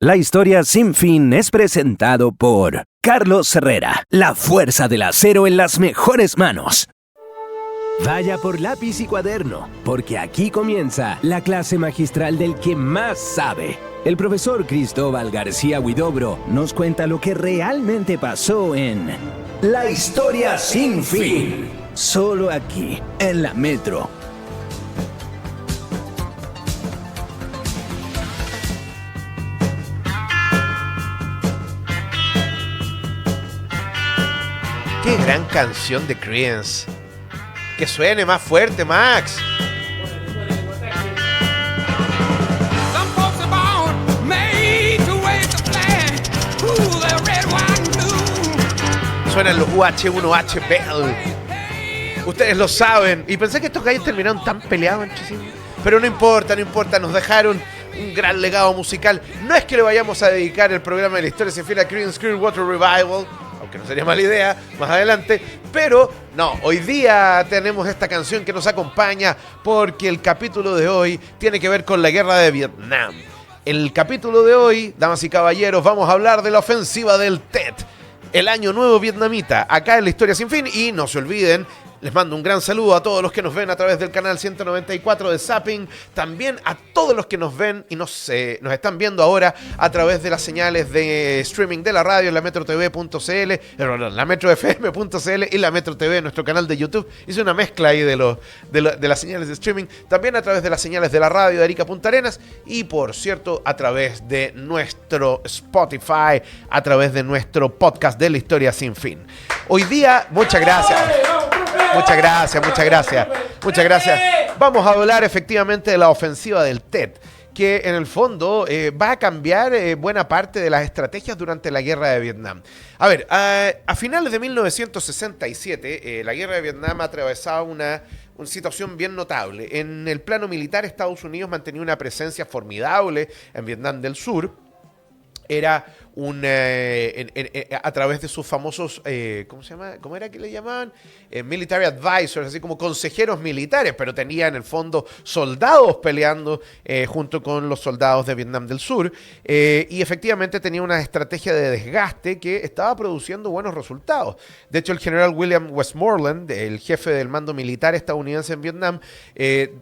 La historia sin fin es presentado por Carlos Herrera, la fuerza del acero en las mejores manos. Vaya por lápiz y cuaderno, porque aquí comienza la clase magistral del que más sabe. El profesor Cristóbal García Huidobro nos cuenta lo que realmente pasó en La historia sin fin. Solo aquí, en la Metro. Qué gran canción de Creedence. Que suene más fuerte, Max. Suenan los UH1H Bell. Ustedes lo saben. Y pensé que estos gallos terminaron tan peleados entre sí. Pero no importa, nos dejaron un gran legado musical. No es que le vayamos a dedicar el programa de la historia sin fin a Creedence Clearwater Revival, aunque no sería mala idea más adelante, pero no, hoy día tenemos esta canción que nos acompaña porque el capítulo de hoy tiene que ver con la guerra de Vietnam. El capítulo de hoy, damas y caballeros, vamos a hablar de la ofensiva del Tet, el año nuevo vietnamita, acá en La Historia Sin Fin. Y no se olviden, les mando un gran saludo a todos los que nos ven a través del canal 194 de Zapping, también a todos los que nos ven y nos están viendo ahora a través de las señales de streaming de la radio, la metrotv.cl, la metrofm.cl y la Metro TV, nuestro canal de YouTube. Hice una mezcla ahí de las señales de streaming, también a través de las señales de la radio de Arica Punta Arenas y, por cierto, a través de nuestro Spotify, a través de nuestro podcast de La Historia Sin Fin. Hoy día, muchas gracias. Muchas gracias. Vamos a hablar efectivamente de la ofensiva del Tet, que en el fondo va a cambiar buena parte de las estrategias durante la guerra de Vietnam. A ver, a finales de 1967, la guerra de Vietnam atravesaba una situación bien notable. En el plano militar, Estados Unidos mantenía una presencia formidable en Vietnam del Sur. Era a través de sus famosos, ¿cómo era que le llamaban? Military advisors, así como consejeros militares, pero tenía en el fondo soldados peleando junto con los soldados de Vietnam del Sur, y efectivamente tenía una estrategia de desgaste que estaba produciendo buenos resultados. De hecho, el general William Westmoreland, el jefe del mando militar estadounidense en Vietnam,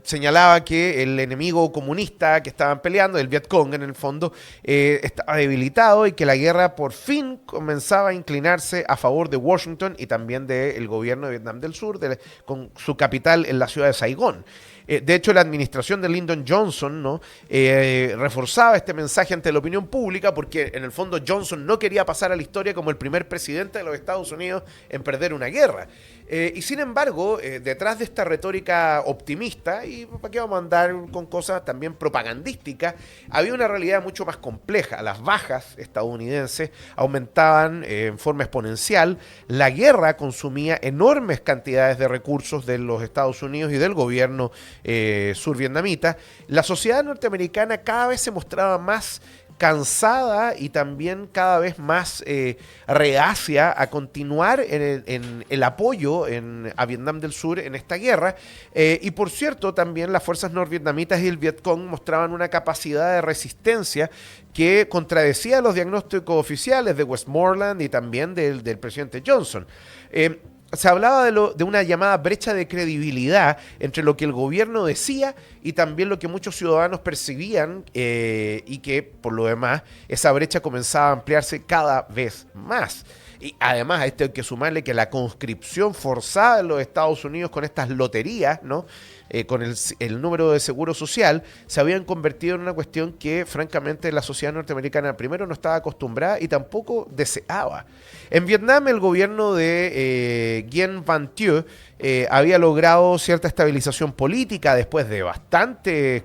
señalaba que el enemigo comunista que estaban peleando, el Vietcong en el fondo, estaba debilitado y que la guerra por fin comenzaba a inclinarse a favor de Washington y también del gobierno de Vietnam del Sur, con su capital en la ciudad de Saigón. De hecho, la administración de Lyndon Johnson, ¿no? Reforzaba este mensaje ante la opinión pública porque en el fondo Johnson no quería pasar a la historia como el primer presidente de los Estados Unidos en perder una guerra. Y sin embargo, detrás de esta retórica optimista, y para qué vamos a andar con cosas también propagandísticas, había una realidad mucho más compleja. Las bajas estadounidenses aumentaban en forma exponencial, la guerra consumía enormes cantidades de recursos de los Estados Unidos y del gobierno survietnamita. La sociedad norteamericana cada vez se mostraba más cansada y también cada vez más reacia a continuar en el apoyo a Vietnam del Sur en esta guerra. Y por cierto, también las fuerzas norvietnamitas y el Vietcong mostraban una capacidad de resistencia que contradecía los diagnósticos oficiales de Westmoreland y también del presidente Johnson. Se hablaba de una llamada brecha de credibilidad entre lo que el gobierno decía y también lo que muchos ciudadanos percibían, y que, por lo demás, esa brecha comenzaba a ampliarse cada vez más. Y además a esto hay que sumarle que la conscripción forzada en los Estados Unidos con estas loterías, ¿no? Con el número de seguro social, se habían convertido en una cuestión que francamente la sociedad norteamericana primero no estaba acostumbrada y tampoco deseaba. En Vietnam el gobierno de Nguyen Van Thieu había logrado cierta estabilización política después de bastante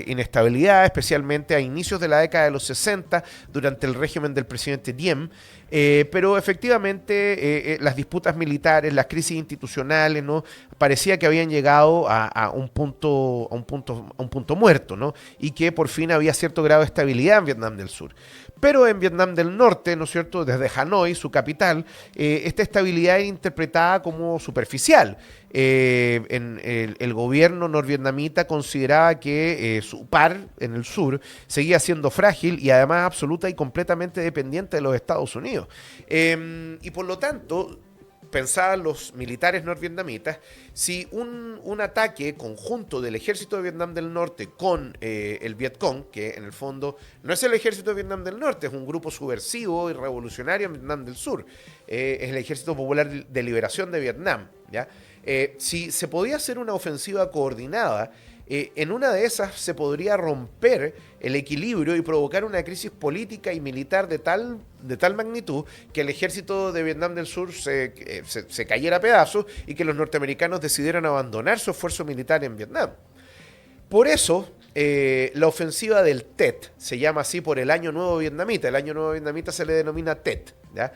inestabilidad, especialmente a inicios de la década de los 60 durante el régimen del presidente Diem. Pero efectivamente las disputas militares, las crisis institucionales, ¿no? Parecía que habían llegado a un punto muerto, ¿no? Y que por fin había cierto grado de estabilidad en Vietnam del Sur. Pero en Vietnam del Norte, ¿no es cierto?, desde Hanoi, su capital, esta estabilidad era interpretada como superficial. el gobierno norvietnamita consideraba que su par en el sur seguía siendo frágil y además absoluta y completamente dependiente de los Estados Unidos. Y por lo tanto, pensaban los militares norvietnamitas, si un ataque conjunto del ejército de Vietnam del Norte con el Vietcong, que en el fondo no es el ejército de Vietnam del Norte, es un grupo subversivo y revolucionario en Vietnam del Sur, es el Ejército Popular de Liberación de Vietnam, ¿ya? Si se podía hacer una ofensiva coordinada, en una de esas se podría romper el equilibrio y provocar una crisis política y militar de tal magnitud que el ejército de Vietnam del Sur se cayera a pedazos y que los norteamericanos decidieran abandonar su esfuerzo militar en Vietnam. Por eso, la ofensiva del Tet se llama así por el Año Nuevo Vietnamita. El Año Nuevo Vietnamita se le denomina Tet, ¿ya?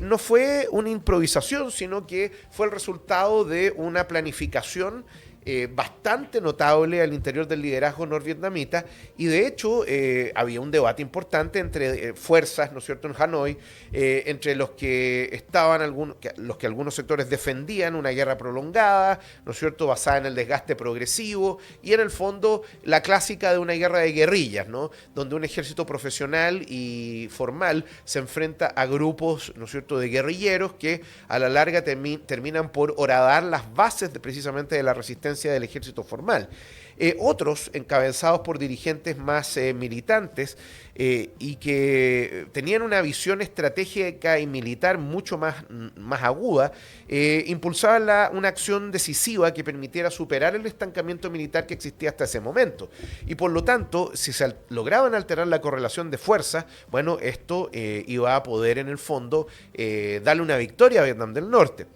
No fue una improvisación, sino que fue el resultado de una planificación bastante notable al interior del liderazgo norvietnamita, y de hecho había un debate importante entre fuerzas, ¿no es cierto?, en Hanoi, entre los que estaban los que algunos sectores defendían una guerra prolongada, ¿no es cierto?, basada en el desgaste progresivo, y en el fondo la clásica de una guerra de guerrillas, ¿no?, donde un ejército profesional y formal se enfrenta a grupos, ¿no es cierto?, de guerrilleros que a la larga terminan por horadar las bases precisamente de la resistencia del ejército formal. Otros, encabezados por dirigentes más militantes y que tenían una visión estratégica y militar mucho más aguda, impulsaban una acción decisiva que permitiera superar el estancamiento militar que existía hasta ese momento. Y por lo tanto, si se lograban alterar la correlación de fuerzas, bueno, esto iba a poder en el fondo darle una victoria a Vietnam del Norte.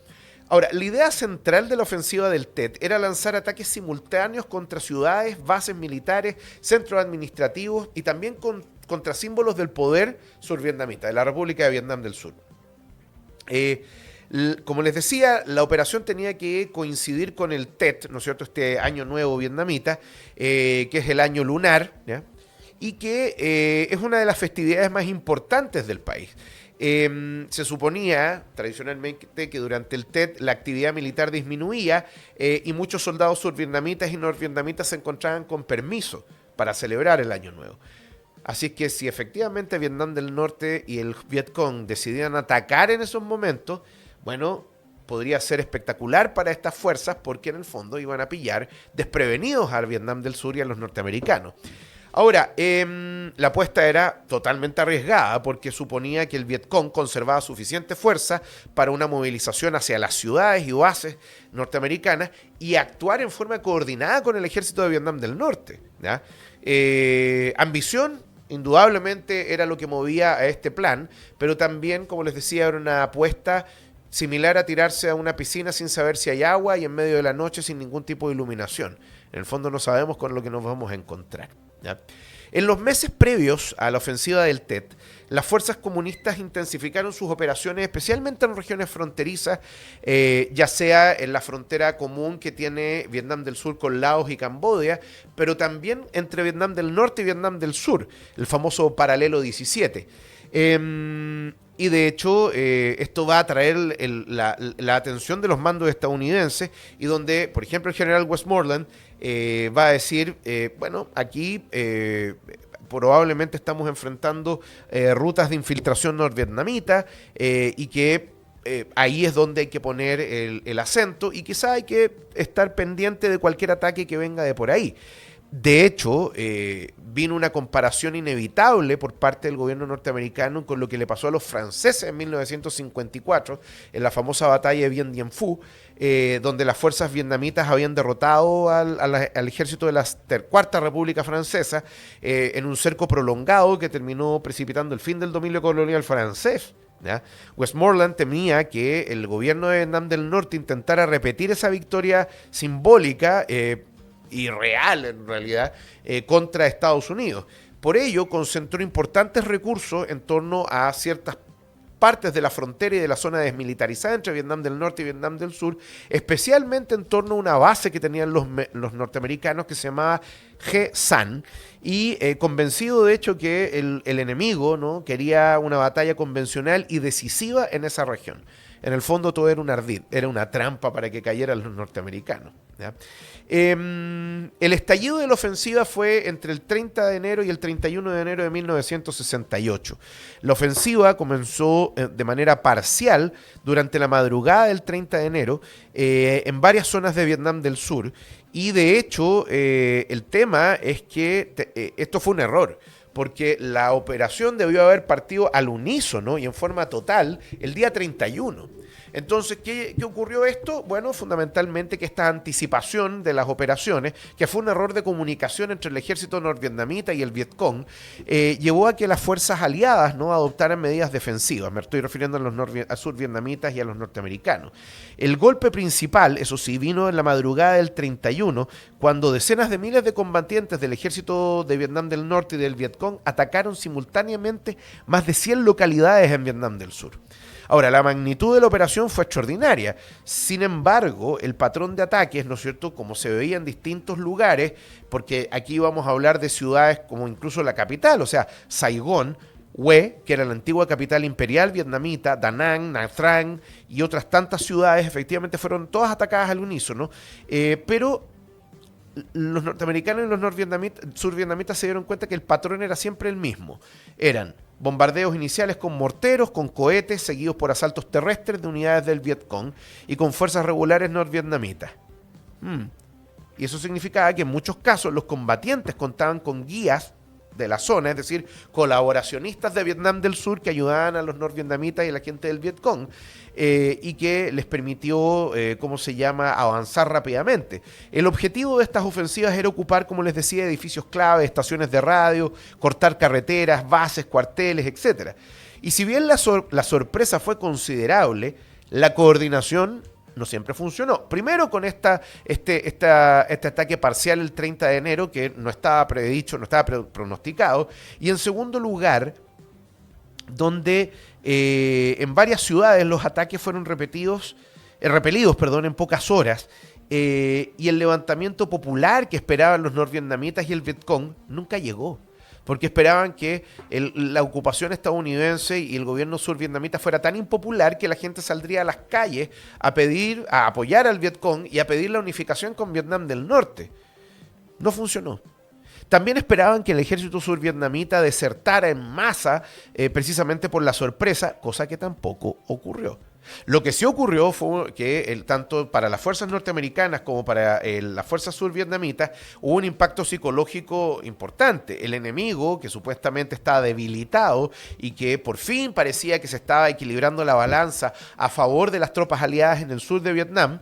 Ahora, la idea central de la ofensiva del Tet era lanzar ataques simultáneos contra ciudades, bases militares, centros administrativos y también contra símbolos del poder survietnamita, de la República de Vietnam del Sur. Como les decía, la operación tenía que coincidir con el Tet, ¿no es cierto?, este año nuevo vietnamita, que es el año lunar, ¿ya?, y que es una de las festividades más importantes del país. Se suponía tradicionalmente que durante el Tet la actividad militar disminuía y muchos soldados survietnamitas y norvietnamitas se encontraban con permiso para celebrar el Año Nuevo. Así que si efectivamente Vietnam del Norte y el Vietcong decidían atacar en esos momentos, bueno, podría ser espectacular para estas fuerzas porque en el fondo iban a pillar desprevenidos al Vietnam del Sur y a los norteamericanos. Ahora, la apuesta era totalmente arriesgada porque suponía que el Vietcong conservaba suficiente fuerza para una movilización hacia las ciudades y bases norteamericanas y actuar en forma coordinada con el ejército de Vietnam del Norte, ¿ya? Ambición, indudablemente, era lo que movía a este plan, pero también, como les decía, era una apuesta similar a tirarse a una piscina sin saber si hay agua y en medio de la noche sin ningún tipo de iluminación. En el fondo no sabemos con lo que nos vamos a encontrar, ¿ya? En los meses previos a la ofensiva del Tet, las fuerzas comunistas intensificaron sus operaciones, especialmente en regiones fronterizas, ya sea en la frontera común que tiene Vietnam del Sur con Laos y Camboya, pero también entre Vietnam del Norte y Vietnam del Sur, el famoso paralelo 17. Y de hecho, esto va a atraer la atención de los mandos estadounidenses y donde, por ejemplo, el general Westmoreland va a decir, bueno, aquí probablemente estamos enfrentando rutas de infiltración norvietnamita y que ahí es donde hay que poner el acento y quizá hay que estar pendiente de cualquier ataque que venga de por ahí. De hecho, vino una comparación inevitable por parte del gobierno norteamericano con lo que le pasó a los franceses en 1954, en la famosa batalla de Bien Dien Phu, donde las fuerzas vietnamitas habían derrotado al ejército de la Cuarta República Francesa en un cerco prolongado que terminó precipitando el fin del dominio colonial francés, ¿ya? Westmoreland temía que el gobierno de Vietnam del Norte intentara repetir esa victoria simbólica y real en realidad, contra Estados Unidos. Por ello, concentró importantes recursos en torno a ciertas partes de la frontera y de la zona desmilitarizada entre Vietnam del Norte y Vietnam del Sur, especialmente en torno a una base que tenían los norteamericanos que se llamaba He San, y convencido de hecho que el enemigo, ¿no?, quería una batalla convencional y decisiva en esa región. En el fondo todo era un ardid, era una trampa para que cayeran los norteamericanos. ¿Ya? El estallido de la ofensiva fue entre el 30 de enero y el 31 de enero de 1968. La ofensiva comenzó de manera parcial durante la madrugada del 30 de enero en varias zonas de Vietnam del Sur. Y de hecho, el tema es que esto fue un error, porque la operación debió haber partido al unísono y en forma total el día 31. Entonces, ¿qué ocurrió esto? Bueno, fundamentalmente que esta anticipación de las operaciones, que fue un error de comunicación entre el ejército norvietnamita y el Vietcong, llevó a que las fuerzas aliadas no adoptaran medidas defensivas. Me estoy refiriendo a los survietnamitas y a los norteamericanos. El golpe principal, eso sí, vino en la madrugada del 31, cuando decenas de miles de combatientes del ejército de Vietnam del Norte y del Vietcong atacaron simultáneamente más de 100 localidades en Vietnam del Sur. Ahora, la magnitud de la operación fue extraordinaria. Sin embargo, el patrón de ataques, ¿no es cierto?, como se veía en distintos lugares, porque aquí vamos a hablar de ciudades como incluso la capital, o sea, Saigón, Hue, que era la antigua capital imperial vietnamita, Da Nang, Nha Trang y otras tantas ciudades, efectivamente fueron todas atacadas al unísono, pero los norteamericanos y los survietnamitas se dieron cuenta que el patrón era siempre el mismo. Eran bombardeos iniciales con morteros, con cohetes, seguidos por asaltos terrestres de unidades del Vietcong y con fuerzas regulares norvietnamitas. Y eso significaba que en muchos casos los combatientes contaban con guías de la zona, es decir, colaboracionistas de Vietnam del Sur que ayudaban a los norvietnamitas y a la gente del Vietcong y que les permitió, avanzar rápidamente. El objetivo de estas ofensivas era ocupar, como les decía, edificios clave, estaciones de radio, cortar carreteras, bases, cuarteles, etc. Y si bien la sorpresa fue considerable, la coordinación no siempre funcionó. Primero con este ataque parcial el 30 de enero que no estaba predicho, no estaba pronosticado. Y en segundo lugar, donde en varias ciudades los ataques fueron repelidos en pocas horas. Y el levantamiento popular que esperaban los norvietnamitas y el Vietcong nunca llegó. Porque esperaban que la ocupación estadounidense y el gobierno survietnamita fuera tan impopular que la gente saldría a las calles a apoyar al Vietcong y a pedir la unificación con Vietnam del Norte. No funcionó. También esperaban que el ejército survietnamita desertara en masa precisamente por la sorpresa, cosa que tampoco ocurrió. Lo que sí ocurrió fue que tanto para las fuerzas norteamericanas como para las fuerzas survietnamitas hubo un impacto psicológico importante. El enemigo, que supuestamente estaba debilitado y que por fin parecía que se estaba equilibrando la balanza a favor de las tropas aliadas en el sur de Vietnam,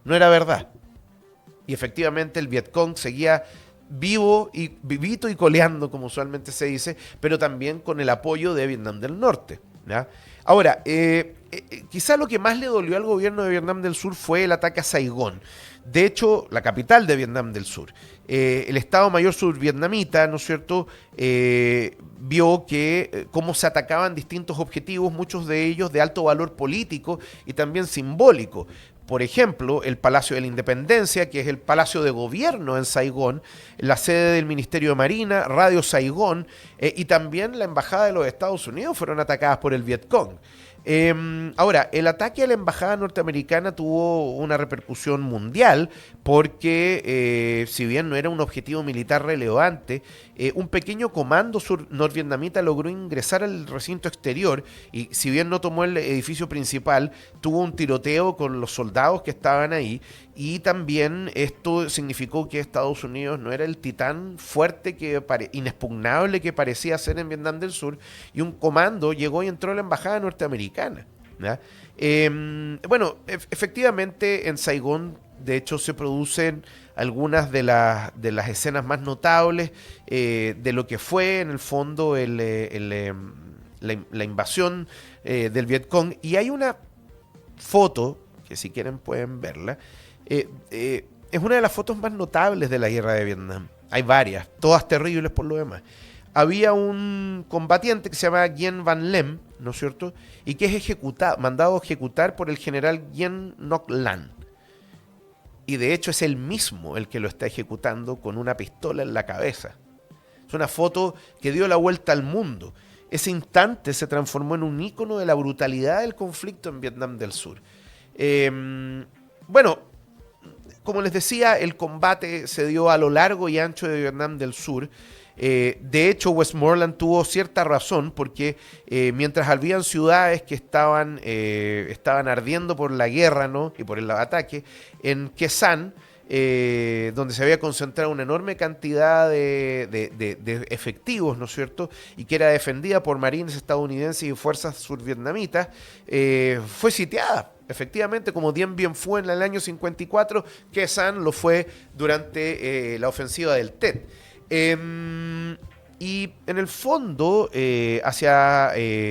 no era verdad. Y efectivamente el Vietcong seguía vivito y coleando, como usualmente se dice, pero también con el apoyo de Vietnam del Norte, ¿ya? Ahora, quizá lo que más le dolió al gobierno de Vietnam del Sur fue el ataque a Saigón. De hecho, la capital de Vietnam del Sur. El Estado Mayor survietnamita, ¿no es cierto?, vio que cómo se atacaban distintos objetivos, muchos de ellos de alto valor político y también simbólico. Por ejemplo, el Palacio de la Independencia, que es el palacio de gobierno en Saigón, la sede del Ministerio de Marina, Radio Saigón y también la Embajada de los Estados Unidos fueron atacadas por el Vietcong. Ahora, el ataque a la embajada norteamericana tuvo una repercusión mundial porque, si bien no era un objetivo militar relevante, un pequeño comando norvietnamita logró ingresar al recinto exterior y, si bien no tomó el edificio principal, tuvo un tiroteo con los soldados que estaban ahí y también esto significó que Estados Unidos no era el titán fuerte, inexpugnable que parecía ser en Vietnam del Sur, y un comando llegó y entró a la embajada norteamericana, ¿ya? Efectivamente en Saigón de hecho se producen algunas de las escenas más notables de lo que fue en el fondo la invasión del Vietcong, y hay una foto que si quieren pueden verla. Es una de las fotos más notables de la guerra de Vietnam. Hay varias, todas terribles por lo demás. Había un combatiente que se llama Nguyen Van Lem, ¿no es cierto?, y que es mandado a ejecutar por el general Nguyen Ngoc Lan. Y de hecho es él mismo el que lo está ejecutando con una pistola en la cabeza. Es una foto que dio la vuelta al mundo. ese instante se transformó en un ícono de la brutalidad del conflicto en Vietnam del Sur. Bueno, como les decía, el combate se dio a lo largo y ancho de Vietnam del Sur. De hecho, Westmoreland tuvo cierta razón porque mientras habían ciudades que estaban ardiendo por la guerra, ¿no?, y por el ataque, en Khe Sanh, donde se había concentrado una enorme cantidad de efectivos, ¿no es cierto?, y que era defendida por marines estadounidenses y fuerzas survietnamitas, fue sitiada. Efectivamente, como Dien Bien Phu en el año 54, Khe Sanh lo fue durante la ofensiva del Tet. Y en el fondo, hacia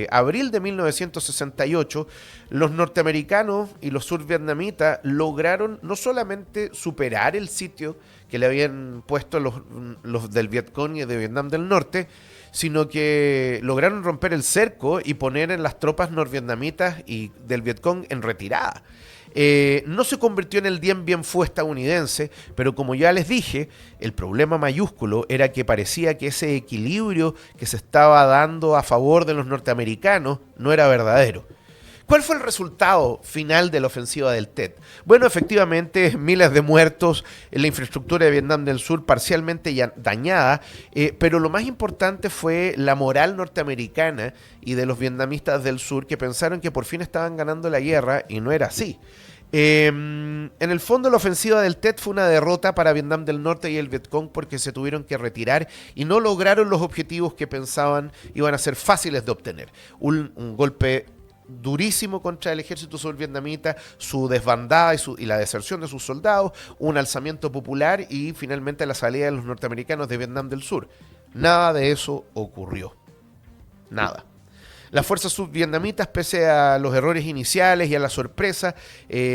abril de 1968, los norteamericanos y los survietnamitas lograron no solamente superar el sitio que le habían puesto los del Vietcong y de Vietnam del Norte, sino que lograron romper el cerco y poner en las tropas norvietnamitas y del Vietcong en retirada. No se convirtió en el Dien Bien Phu estadounidense, pero como ya les dije, el problema mayúsculo era que parecía que ese equilibrio que se estaba dando a favor de los norteamericanos no era verdadero. ¿Cuál fue el resultado final de la ofensiva del Tet? Bueno, efectivamente, miles de muertos, la infraestructura de Vietnam del Sur parcialmente dañada, pero lo más importante fue la moral norteamericana y de los vietnamistas del sur que pensaron que por fin estaban ganando la guerra y no era así. En el fondo, la ofensiva del Tet fue una derrota para Vietnam del Norte y el Vietcong porque se tuvieron que retirar y no lograron los objetivos que pensaban iban a ser fáciles de obtener. Un golpe durísimo contra el ejército survietnamita, su desbandada y la deserción de sus soldados, un alzamiento popular y finalmente la salida de los norteamericanos de Vietnam del Sur. Nada de eso ocurrió. Nada. Las fuerzas subvietnamitas, pese a los errores iniciales y a la sorpresa,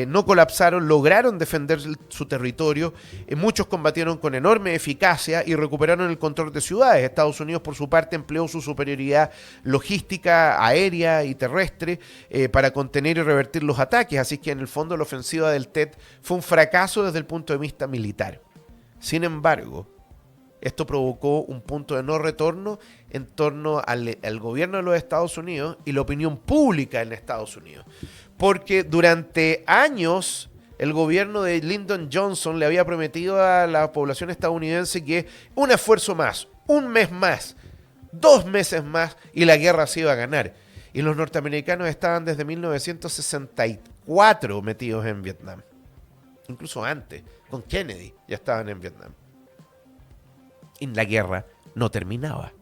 no colapsaron, lograron defender su territorio. Muchos combatieron con enorme eficacia y recuperaron el control de ciudades. Estados Unidos, por su parte, empleó su superioridad logística, aérea y terrestre para contener y revertir los ataques. Así que, en el fondo, la ofensiva del Tet fue un fracaso desde el punto de vista militar. Sin embargo, esto provocó un punto de no retorno en torno al gobierno de los Estados Unidos y la opinión pública en Estados Unidos. Porque durante años el gobierno de Lyndon Johnson le había prometido a la población estadounidense que un esfuerzo más, un mes más, 2 meses más y la guerra se iba a ganar. Y los norteamericanos estaban desde 1964 metidos en Vietnam. Incluso antes, con Kennedy ya estaban en Vietnam. Y la guerra no terminaba.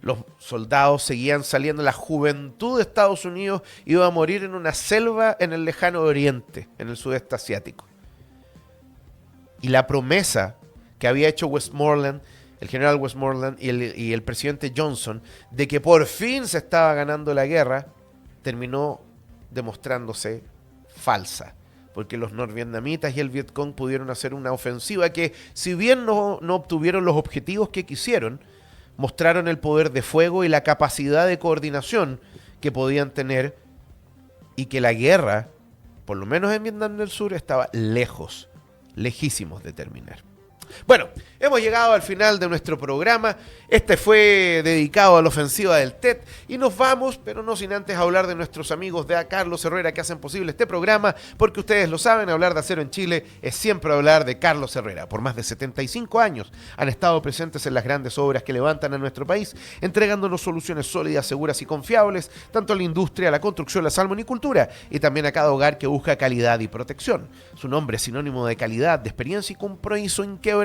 Los soldados seguían saliendo, la juventud de Estados Unidos iba a morir en una selva en el lejano oriente, en el sudeste asiático. Y la promesa que había hecho Westmoreland, el general Westmoreland y el presidente Johnson, de que por fin se estaba ganando la guerra, terminó demostrándose falsa. Porque los norvietnamitas y el Vietcong pudieron hacer una ofensiva que, si bien no obtuvieron los objetivos que quisieron, mostraron el poder de fuego y la capacidad de coordinación que podían tener y que la guerra, por lo menos en Vietnam del Sur, estaba lejos, lejísimos de terminar. Bueno, hemos llegado al final de nuestro programa. Este fue dedicado a la ofensiva del Tet y nos vamos, pero no sin antes hablar de nuestros amigos de Carlos Herrera que hacen posible este programa, porque ustedes lo saben, hablar de acero en Chile es siempre hablar de Carlos Herrera. Por más de 75 años han estado presentes en las grandes obras que levantan a nuestro país, entregándonos soluciones sólidas, seguras y confiables, tanto a la industria, a la construcción, la salmonicultura y también a cada hogar que busca calidad y protección. Su nombre es sinónimo de calidad, de experiencia y compromiso inquebrantable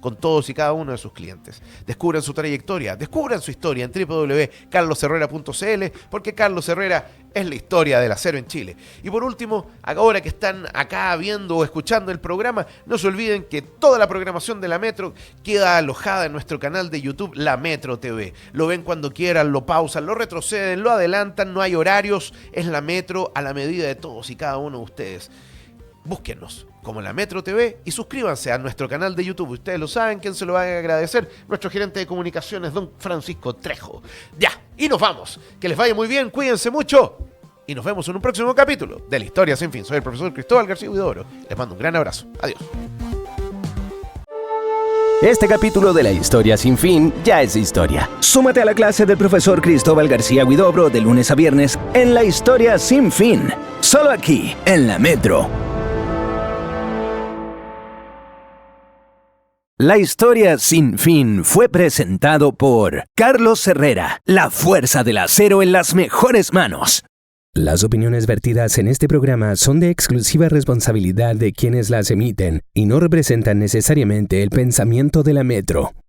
con todos y cada uno de sus clientes. Descubran su trayectoria, descubran su historia en www.carlosherrera.cl, porque Carlos Herrera es la historia del acero en Chile. Y por último, ahora que están acá viendo o escuchando el programa, no se olviden que toda la programación de la Metro queda alojada en nuestro canal de YouTube, La Metro TV. Lo ven cuando quieran, lo pausan, lo retroceden, lo adelantan, no hay horarios, es La Metro a la medida de todos y cada uno de ustedes. Búsquenos como La Metro TV y suscríbanse a nuestro canal de YouTube. Ustedes lo saben, ¿quién se lo va a agradecer? Nuestro gerente de comunicaciones, don Francisco Trejo. Ya, y nos vamos. Que les vaya muy bien, cuídense mucho y nos vemos en un próximo capítulo de La Historia Sin Fin. Soy el profesor Cristóbal García Huidobro. Les mando un gran abrazo. Adiós. Este capítulo de La Historia Sin Fin ya es historia. Súmate a la clase del profesor Cristóbal García Huidobro de lunes a viernes en La Historia Sin Fin. Solo aquí, en la Metro. La Historia Sin Fin fue presentado por Carlos Herrera, la fuerza del acero en las mejores manos. Las opiniones vertidas en este programa son de exclusiva responsabilidad de quienes las emiten y no representan necesariamente el pensamiento de la Metro.